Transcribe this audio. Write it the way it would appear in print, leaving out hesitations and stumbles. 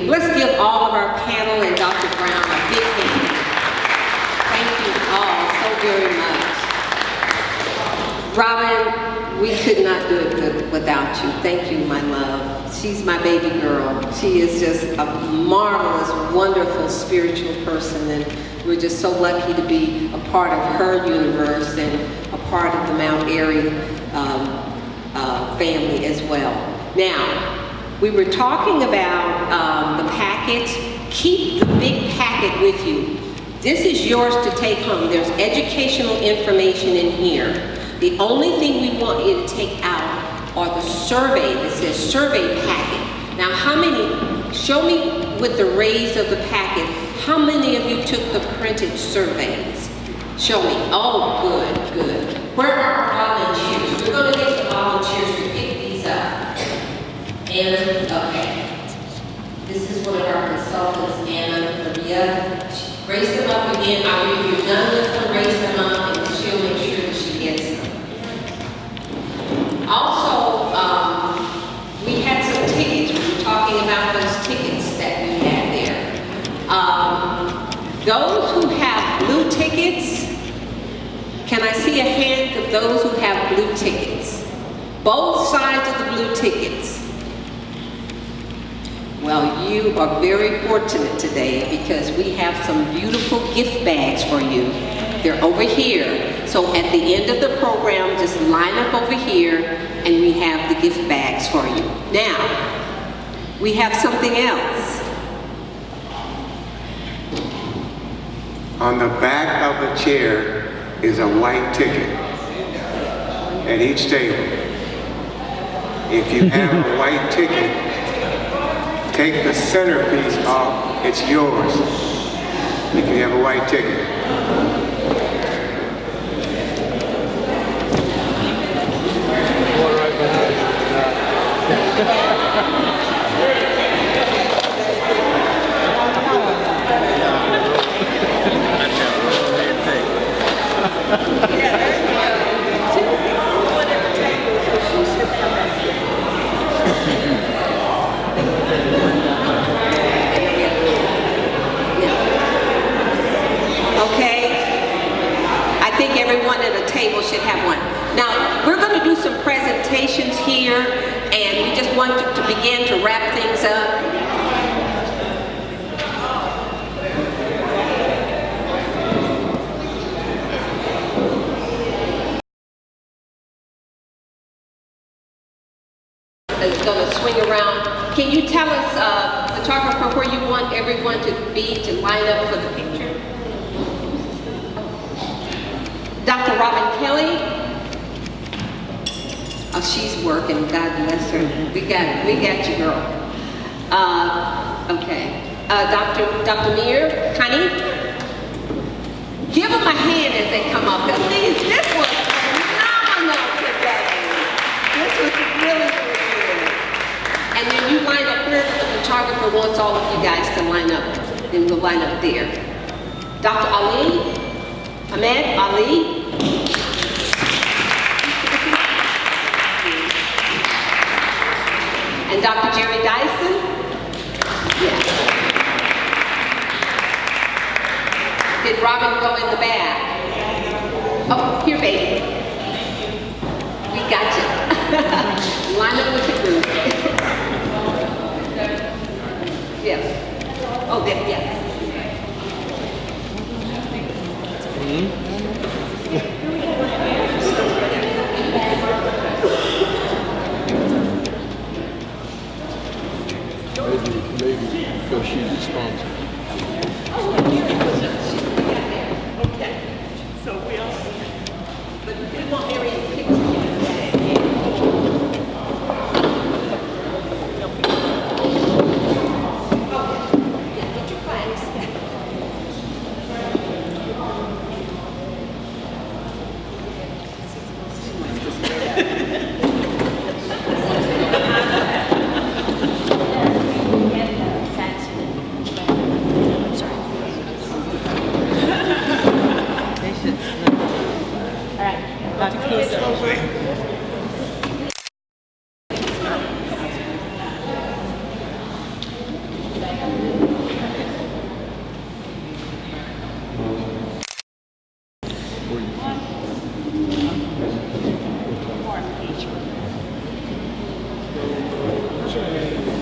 Let's give all of our panel and Dr. Brown a big hand. Thank you all so very much. Robin, we could not do it without you. Thank you, my love. She's my baby girl. She is just a marvelous, wonderful spiritual person, and we're just so lucky to be a part of her universe and a part of the Mount Airy family as well. Now, we were talking about the package. Keep the big packet with you. This is yours to take home. There's educational information in here. The only thing we want you to take out are the survey that says survey packet. Now, how many, show me with the raise of the packet, how many of you took the printed surveys? Show me. Oh, good, good. Where are our volunteers? We're going to get the volunteers to pick these up. Anna, okay. This is one of our consultants, Anna, Maria. Raise them up again. If you're done with them, raise them up, and she'll make sure that she gets them. Also, we had some tickets. We were talking about those tickets that we had there. Those who have blue tickets, can I see a hand of those who have blue tickets? Both sides of the blue tickets. Well, you are very fortunate today because we have some beautiful gift bags for you. They're over here. So at the end of the program, just line up over here and we have the gift bags for you. Now, we have something else. On the back of the chair is a white ticket at each table. If you have a white ticket, take the centerpiece off, it's yours. If you have a white ticket. Everyone at a table should have one. Now, we're going to do some presentations here, and we just want to begin to wrap things up. It's going to swing around. Can you tell us, photographer, where you want everyone to be to line up for the picture? Dr. Robin Kelly. Oh, she's working. God bless her. We got you, girl. Okay. Dr. Meir, honey. Give them a hand as they come up. Please, this was phenomenal today. This was really, really good. And then you line up where the photographer wants all of you guys to line up. Then we'll line up there. Dr. Ali. Ahmed Ali. And Dr. Jerry Dyson. Yeah. Did Robin go in the back? Oh, here, baby. We got you. Line up with the group. Yes. Oh, there, yes. Maybe because she's responsible. Okay. So we all, but we want Mary to pick today. Get your flags. Sure.